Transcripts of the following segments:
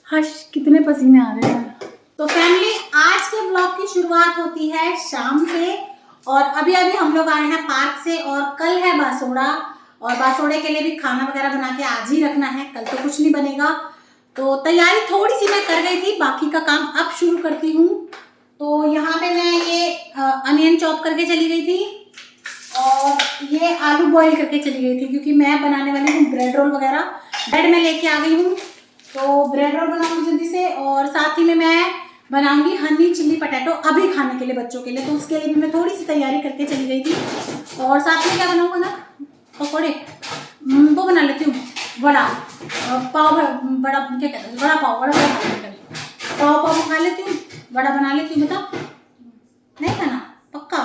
हर्ष कितने पसीने आ रहे हैं। तो फैमिली, आज के ब्लॉग की शुरुआत होती है शाम से। और अभी अभी हम लोग आए हैं पार्क से और कल है बासोड़ा, और बासोड़े के लिए भी खाना वगैरह बना के आज ही रखना है, कल तो कुछ नहीं बनेगा। तो तैयारी थोड़ी सी मैं कर गई थी, बाकी का काम अब शुरू करती हूँ। तो यहाँ पे मैं ये अनियन चॉप करके चली गई थी और ये आलू बॉईल करके चली गई थी, क्योंकि मैं बनाने वाली हूँ ब्रेड रोल वगैरह। ब्रेड में लेके आ गई हूँ, तो ब्रेड रोल बनाऊंगी जल्दी से। और साथ ही में मैं बनाऊंगी हनी चिल्ली पटेटो अभी खाने के लिए बच्चों के लिए, तो उसके लिए भी मैं थोड़ी सी तैयारी करके चली गई थी। और साथ में क्या बनाऊंगा ना, पकौड़े, वो बना लेती हूँ, वड़ा पाव, बड़ा क्या कहते हैं, वड़ा पाव, पाव खा लेती हूँ, वड़ा बना लेती हूँ। बताओ नहीं खाना? पक्का।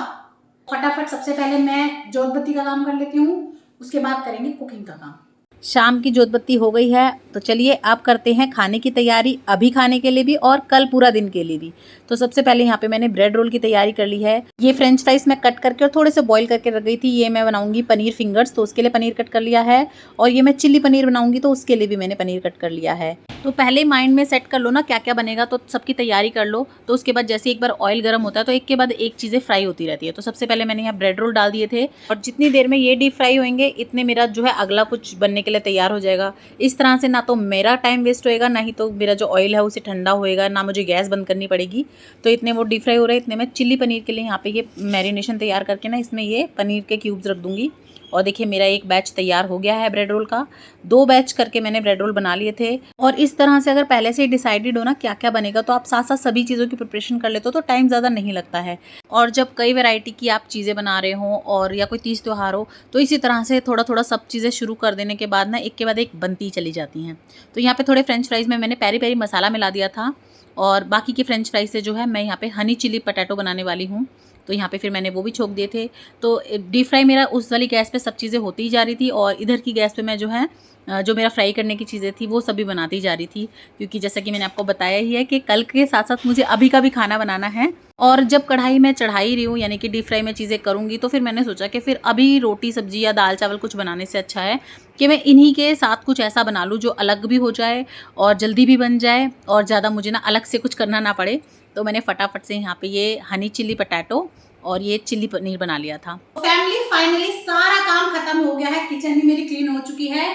फटाफट सबसे पहले मैं जोत बत्ती का काम कर लेती हूँ, उसके बाद करेंगे कुकिंग का काम। शाम की जोत बत्ती हो गई है, तो चलिए अब करते हैं खाने की तैयारी, अभी खाने के लिए भी और कल पूरा दिन के लिए भी। तो सबसे पहले यहाँ पे मैंने ब्रेड रोल की तैयारी कर ली है। ये फ्रेंच फ्राइज मैं कट करके और थोड़े से बॉईल करके रख गई थी। ये मैं बनाऊंगी पनीर फिंगर्स, तो उसके लिए पनीर कट कर लिया है। और ये मैं चिल्ली पनीर बनाऊंगी, तो उसके लिए भी मैंने पनीर कट कर लिया है। तो पहले माइंड में सेट कर लो ना क्या क्या बनेगा, तो सबकी तैयारी कर लो। तो उसके बाद जैसे एक बार ऑयल गर्म होता है तो एक के बाद एक चीज़ें फ्राई होती रहती है। तो सबसे पहले मैंने यहाँ ब्रेड रोल डाल दिए थे, और जितनी देर में ये डीप फ्राई होंगे इतने मेरा जो है अगला कुछ बनने के लिए तैयार हो जाएगा। इस तरह से ना तो मेरा टाइम वेस्ट होएगा, ना ही तो मेरा जो ऑयल है उसे ठंडा होएगा, ना मुझे गैस बंद करनी पड़ेगी। तो इतने वो डीप फ्राई हो रहे हैं, इतने मैं चिल्ली पनीर के लिए यहाँ पे ये मैरिनेशन तैयार करके ना इसमें ये पनीर के क्यूब्स रख दूँगी। और देखिए मेरा एक बैच तैयार हो गया है ब्रेड रोल का। 2 बैच करके मैंने ब्रेड रोल बना लिए थे। और इस तरह से अगर पहले से ही डिसाइडेड हो ना क्या क्या बनेगा, तो आप साथ साथ सभी चीज़ों की प्रिपरेशन कर लेते हो तो टाइम ज़्यादा नहीं लगता है। और जब कई वैरायटी की आप चीज़ें बना रहे हो और या कोई तीज त्यौहार हो, तो इसी तरह से थोड़ा थोड़ा सब चीज़ें शुरू कर देने के बाद ना एक के बाद एक बनती चली जाती हैं। तो यहाँ पे थोड़े फ्रेंच फ्राइज़ में मैंने पेरी पेरी मसाला मिला दिया था, और बाकी की फ्रेंच फ्राइज से जो है मैं यहाँ पे हनी चिली पटैटो बनाने वाली हूँ। तो यहाँ पे फिर मैंने वो भी छोक दिए थे। तो डीप फ्राई मेरा उस वाली गैस पे सब चीज़ें होती ही जा रही थी, और इधर की गैस पे मैं जो है जो मेरा फ्राई करने की चीज़ें थी वो सभी बनाती जा रही थी। क्योंकि जैसा कि मैंने आपको बताया ही है कि कल के साथ साथ मुझे अभी का भी खाना बनाना है। और जब कढ़ाई में चढ़ाई रही हूँ, यानी कि डीप फ्राई में चीज़ें करूँगी, तो फिर मैंने सोचा कि फिर अभी रोटी सब्जी या दाल चावल कुछ बनाने से अच्छा है कि मैं इन्हीं के साथ कुछ ऐसा बना लूँ जो अलग भी हो जाए और जल्दी भी बन जाए, और ज़्यादा मुझे ना अलग से कुछ करना ना पड़े। तो मैंने फटाफट से यहाँ पे ये हनी चिल्ली पटैटो और ये चिल्ली पनीर बना लिया था। फैमिली, फाइनली सारा काम खत्म हो गया है, किचन भी मेरी क्लीन हो चुकी है।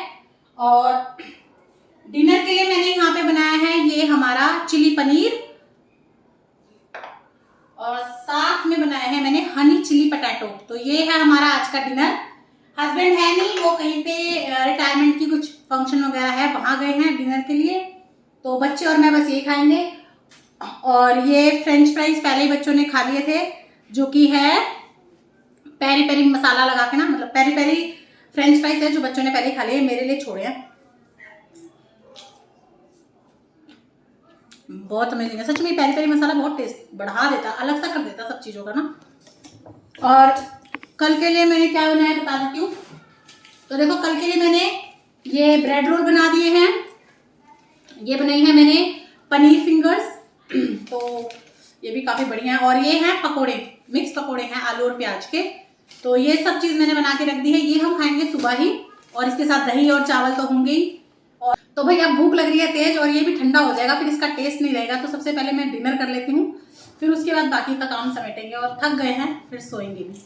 और डिनर के लिए मैंने यहाँ पे बनाया है ये हमारा चिली पनीर, और साथ में बनाया है मैंने हनी चिली पटैटो। तो ये है हमारा आज का डिनर। हस्बैंड है नहीं, वो कहीं पे रिटायरमेंट की कुछ फंक्शन वगैरह है, वहां गए हैं डिनर के लिए। तो बच्चे और मैं बस ये खाएंगे। और ये फ्रेंच फ्राइज पहले ही बच्चों ने खा लिए थे, जो कि है पेरी पेरी मसाला लगा के ना, मतलब पेरी पेरी फ्रेंच फ्राइज है जो बच्चों ने पहले खा लिए, मेरे लिए छोड़े हैं। बहुत अमेजिंग है सच में, पेरी पेरी मसाला बहुत टेस्ट बढ़ा देता, अलग सा कर देता सब चीज़ों का ना। और कल के लिए मैंने क्या बनाया बता देती हूँ। तो देखो, कल के लिए मैंने ये ब्रेड रोल बना दिए हैं, ये बनाई है मैंने पनीर फिंगर्स तो ये भी काफ़ी बढ़िया है। और ये हैं पकोड़े, मिक्स पकोड़े हैं आलू और प्याज के। तो ये सब चीज़ मैंने बना के रख दी है, ये हम खाएंगे सुबह ही, और इसके साथ दही और चावल तो होंगे ही। और तो भाई अब भूख लग रही है तेज, और ये भी ठंडा हो जाएगा, फिर इसका टेस्ट नहीं रहेगा। तो सबसे पहले मैं डिनर कर लेती हूँ, फिर उसके बाद बाकी का काम समेटेंगे। और थक गए हैं, फिर सोएंगे भी।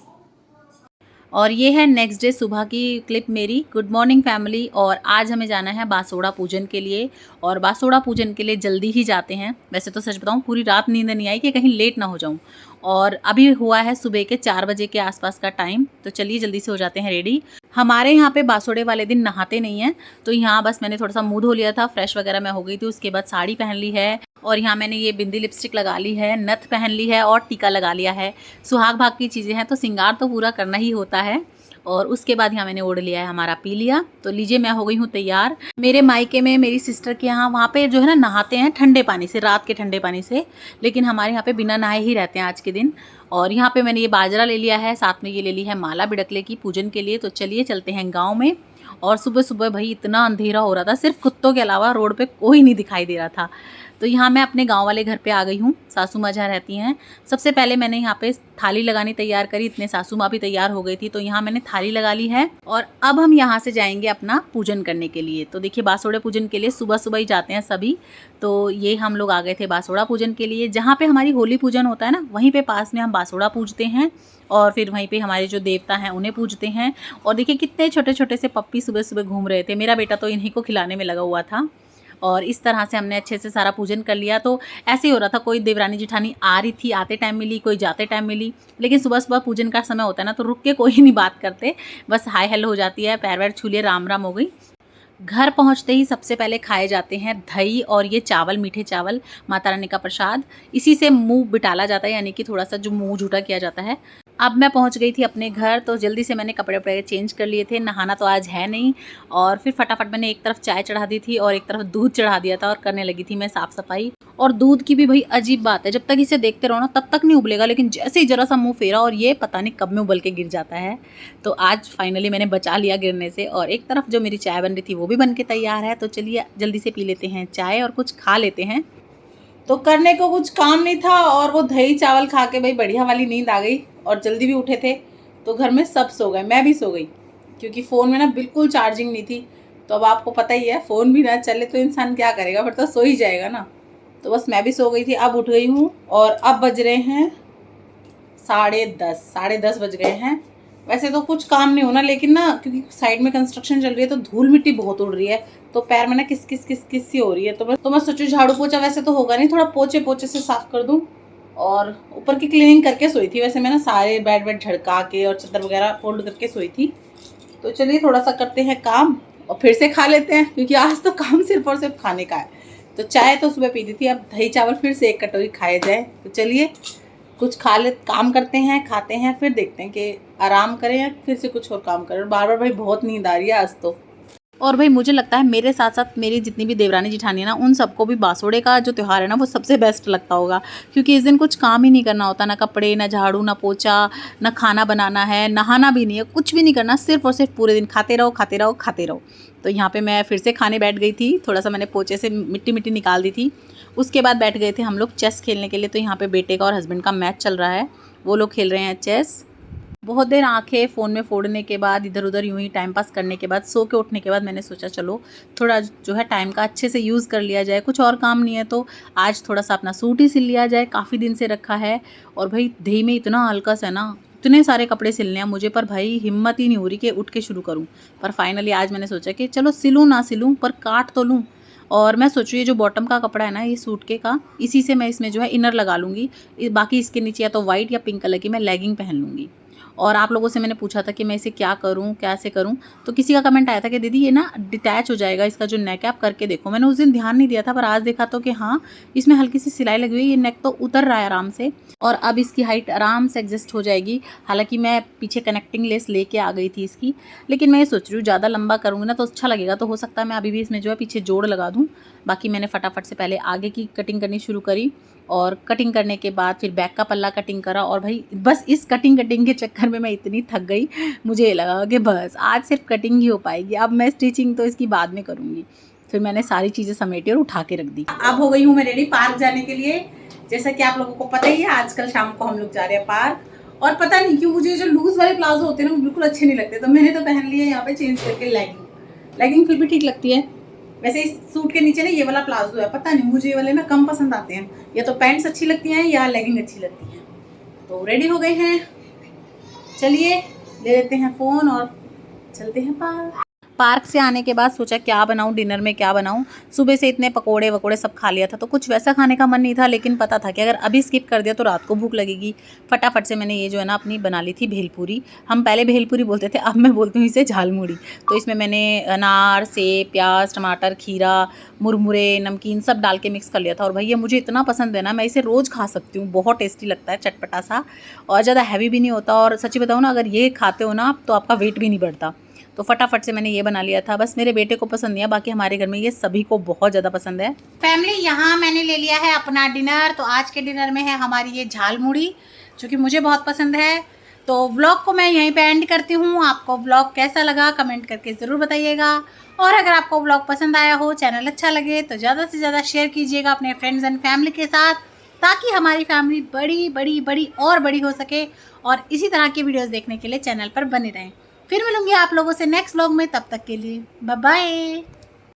और ये है नेक्स्ट डे सुबह की क्लिप मेरी। Good morning family. और आज हमें जाना है बासोड़ा पूजन के लिए, और बासोड़ा पूजन के लिए जल्दी ही जाते हैं। वैसे तो सच बताऊं पूरी रात नींद नहीं आई कि कहीं लेट ना हो जाऊं। और अभी हुआ है सुबह के 4 बजे के आसपास का टाइम। तो चलिए जल्दी से हो जाते हैं रेडी। हमारे यहाँ पे बासोड़े वाले दिन नहाते नहीं हैं, तो यहाँ बस मैंने थोड़ा सा मुँह धो लिया था, फ्रेश वगैरह मैं हो गई थी। उसके बाद साड़ी पहन ली है, और यहाँ मैंने ये बिंदी लिपस्टिक लगा ली है, नथ पहन ली है और टीका लगा लिया है। सुहाग भाग की चीज़ें हैं तो श्रृंगार तो पूरा करना ही होता है। और उसके बाद यहाँ मैंने ओढ़ लिया है हमारा पी लिया। तो लीजिए मैं हो गई हूँ तैयार। मेरे मायके में मेरी सिस्टर के यहाँ वहाँ पे जो है ना नहाते हैं ठंडे पानी से, रात के ठंडे पानी से, लेकिन हमारे यहाँ पे बिना नहाए ही रहते हैं आज के दिन। और यहाँ पे मैंने ये बाजरा ले लिया है, साथ में ये ले ली है माला बिड़कले की पूजन के लिए। तो चलिए चलते हैं गाँव में। और सुबह सुबह भाई इतना अंधेरा हो रहा था, सिर्फ कुत्तों के अलावा रोड पे कोई नहीं दिखाई दे रहा था। तो यहाँ मैं अपने गांव वाले घर पे आ गई हूँ, सासू माँ जहाँ रहती हैं। सबसे पहले मैंने यहाँ पे थाली लगानी तैयार करी, इतने सासू माँ भी तैयार हो गई थी, तो यहाँ मैंने थाली लगा ली है। और अब हम यहाँ से जाएंगे अपना पूजन करने के लिए। तो देखिए बासोड़े पूजन के लिए सुबह सुबह ही जाते हैं सभी। तो ये हम लोग आ गए थे बासोड़ा पूजन के लिए, जहाँ पे हमारी होली पूजन होता है ना, वहीं पे पास में हम बासोड़ा पूजते हैं और फिर वहीं पे हमारे जो देवता हैं उन्हें पूजते हैं। और देखिए कितने छोटे छोटे से पप्पी सुबह सुबह घूम रहे थे। मेरा बेटा तो इन्हीं को खिलाने में लगा हुआ था। और इस तरह से हमने अच्छे से सारा पूजन कर लिया। तो ऐसे ही हो रहा था, कोई देवरानी जिठानी आ रही थी, आते टाइम मिली, कोई जाते टाइम मिली। लेकिन सुबह सुबह पूजन का समय होता है ना, तो रुक के कोई नहीं बात करते, बस हाय हेलो हो जाती है, पैर वैर छू लिए, राम राम हो गई। घर पहुंचते ही सबसे पहले खाए जाते हैं दही और ये चावल, मीठे चावल, माता रानी का प्रसाद। इसी से मुंह बिटाला जाता है, यानी कि थोड़ा सा जो मुंह झूठा किया जाता है। अब मैं पहुंच गई थी अपने घर, तो जल्दी से मैंने कपड़े वपड़े चेंज कर लिए थे। नहाना तो आज है नहीं। और फिर फटाफट मैंने एक तरफ चाय चढ़ा दी थी और एक तरफ दूध चढ़ा दिया था और करने लगी थी मैं साफ़ सफाई। और दूध की भी भाई अजीब बात है, जब तक इसे देखते रहो ना तब तक नहीं उबलेगा, लेकिन जैसे ही जरा सा मुंह फेरा और ये पता नहीं कब में उबल के गिर जाता है। तो आज फाइनली मैंने बचा लिया गिरने से। और एक तरफ जो मेरी चाय बन रही थी वो भी बन के तैयार है। तो चलिए जल्दी से पी लेते हैं चाय और कुछ खा लेते हैं। तो करने को कुछ काम नहीं था और वो दही चावल खा के भाई बढ़िया वाली नींद आ गई और जल्दी भी उठे थे। तो घर में सब सो गए, मैं भी सो गई, क्योंकि फ़ोन में ना बिल्कुल चार्जिंग नहीं थी। तो अब आपको पता ही है, फ़ोन भी ना चले तो इंसान क्या करेगा, फिर तो सो ही जाएगा ना। तो बस मैं भी सो गई थी, अब उठ गई हूँ। और अब बज रहे हैं 10:30 बज गए हैं। वैसे तो कुछ काम नहीं होना, लेकिन ना क्योंकि साइड में कंस्ट्रक्शन चल रही है तो धूल मिट्टी बहुत उड़ रही है, तो पैर में ना किस किस सी हो रही है। तो मैं सोचूं झाड़ू पोछा वैसे तो होगा नहीं, थोड़ा पोछे से साफ कर दूं। और ऊपर की क्लीनिंग करके सोई थी, वैसे मैं ना सारे बेड वेड झड़का के और चादर वगैरह फोल्ड करके सोई थी। तो चलिए थोड़ा सा करते हैं काम और फिर से खा लेते हैं, क्योंकि आज तो काम सिर्फ और सिर्फ खाने का है। तो चाय तो सुबह पी दी थी, अब दही चावल फिर से एक कटोरी खाया जाए। तो चलिए कुछ खा ले, काम करते हैं, खाते हैं, फिर देखते हैं कि आराम करें या फिर से कुछ और काम करें। बार बार भाई बहुत नींद आ रही है आज तो। और भाई मुझे लगता है मेरे साथ साथ मेरी जितनी भी देवरानी जिठानी है ना, उन सबको भी बासोड़े का जो त्यौहार है ना वो सबसे बेस्ट लगता होगा, क्योंकि इस दिन कुछ काम ही नहीं करना होता, ना कपड़े, ना झाड़ू, ना पोछा, ना खाना बनाना है, नहाना भी नहीं है, कुछ भी नहीं करना, सिर्फ और सिर्फ पूरे दिन खाते रहो खाते रहो खाते रहो। तो यहाँ पे मैं फिर से खाने बैठ गई थी, थोड़ा सा मैंने पोछे से मिट्टी निकाल दी थी। उसके बाद बैठ गए थे हम लोग चेस खेलने के लिए। तो यहाँ पे बेटे का और हस्बैंड का मैच चल रहा है, वो लोग खेल रहे हैं चेस। बहुत देर आंखें फ़ोन में फोड़ने के बाद, इधर उधर यूं ही टाइम पास करने के बाद, सो के उठने के बाद मैंने सोचा चलो थोड़ा जो है टाइम का अच्छे से यूज़ कर लिया जाए, कुछ और काम नहीं है तो आज थोड़ा सा अपना सूट ही सिल लिया जाए, काफ़ी दिन से रखा है। और भाई देह में इतना हल्कस है ना, इतने सारे कपड़े सिलने हैं मुझे, पर भाई हिम्मत ही नहीं हो रही कि उठ के शुरू करूँ। पर फाइनली आज मैंने सोचा कि चलो सिलूँ ना सिलूँ पर काट तो लूँ। और मैं सोचूँ ये जो बॉटम का कपड़ा है ना, ये सूट के का, इसी से मैं इसमें जो है इनर लगा लूँगी, बाकी इसके नीचे या तो वाइट या पिंक कलर की मैं लेगिंग पहन लूँगी। और आप लोगों से मैंने पूछा था कि मैं इसे क्या करूं, कैसे करूं, तो किसी का कमेंट आया था कि दीदी ये ना डिटैच हो जाएगा, इसका जो नेक है आप करके देखो। मैंने उस दिन ध्यान नहीं दिया था, पर आज देखा तो कि हाँ इसमें हल्की सी सिलाई लगी हुई है, ये नेक तो उतर रहा है आराम से और अब इसकी हाइट आराम से एडजस्ट हो जाएगी। हालांकि मैं पीछे कनेक्टिंग लेस लेके आ गई थी इसकी, लेकिन मैं ये सोच रही हूँ ज़्यादा लंबा करूँगी ना तो अच्छा लगेगा, तो हो सकता है मैं अभी भी इसमें जो है पीछे जोड़ लगा दूँ। बाकी मैंने फटाफट से पहले आगे की कटिंग करनी शुरू करी और कटिंग करने के बाद फिर बैक का पल्ला कटिंग करा। और भाई बस इस कटिंग के चक्कर में मैं इतनी थक गई, मुझे ये लगा कि बस आज सिर्फ कटिंग ही हो पाएगी, अब मैं स्टिचिंग तो इसकी बाद में करूँगी। फिर मैंने सारी चीज़ें समेटी और उठा के रख दी। अब हो गई हूँ मैं रेडी पार्क जाने के लिए। जैसा कि आप लोगों को पता ही है, आजकल शाम को हम लोग जा रहे हैं पार्क। और पता नहीं क्यों मुझे जो लूज वाले प्लाजो होते हैं ना वो बिल्कुल अच्छे नहीं लगते, तो मैंने तो पहन लिया यहाँ पे चेंज करके लेगिंग फिर भी ठीक लगती है। वैसे इस सूट के नीचे ना ये वाला प्लाजो है, पता नहीं मुझे ये वाले ना कम पसंद आते हैं, या तो पैंट्स अच्छी लगती हैं या लेगिंग अच्छी लगती है। तो रेडी हो गए हैं, चलिए ले लेते हैं फ़ोन और चलते हैं पार्क से आने के बाद सोचा क्या बनाऊं, डिनर में क्या बनाऊं। सुबह से इतने पकोड़े वकोड़े सब खा लिया था तो कुछ वैसा खाने का मन नहीं था, लेकिन पता था कि अगर अभी स्किप कर दिया तो रात को भूख लगेगी। फटाफट से मैंने ये जो है ना अपनी बना ली थी भेलपूरी। हम पहले भेलपूरी बोलते थे, अब मैं बोलती हूँ इसे झालमुड़ी। तो इसमें मैंने अनार, सेब, प्याज, टमाटर, खीरा, मुरमुरे, नमकीन सब डाल के मिक्स कर लिया था। और भैया मुझे इतना पसंद है ना, मैं इसे रोज़ खा सकती हूँ, बहुत टेस्टी लगता है, चटपटा सा और ज़्यादा हैवी भी नहीं होता। और सच्ची बताऊँ ना, अगर ये खाते हो ना आप तो आपका वेट भी नहीं बढ़ता। तो फटाफट से मैंने ये बना लिया था। बस मेरे बेटे को पसंद नहीं है, बाकी हमारे घर में ये सभी को बहुत ज़्यादा पसंद है। फैमिली यहाँ मैंने ले लिया है अपना डिनर। तो आज के डिनर में है हमारी ये झालमुड़ी, जो कि मुझे बहुत पसंद है। तो व्लॉग को मैं यहीं पे एंड करती हूँ। आपको व्लॉग कैसा लगा कमेंट करके ज़रूर बताइएगा, और अगर आपको व्लॉग पसंद आया हो, चैनल अच्छा लगे तो ज़्यादा से ज़्यादा शेयर कीजिएगा अपने फ्रेंड्स एंड फैमिली के साथ, ताकि हमारी फैमिली बड़ी बड़ी बड़ी और बड़ी हो सके, और इसी तरह की वीडियोस देखने के लिए चैनल पर बने रहें। फिर मिलूंगी आप लोगों से नेक्स्ट व्लॉग में, तब तक के लिए बाय बाय।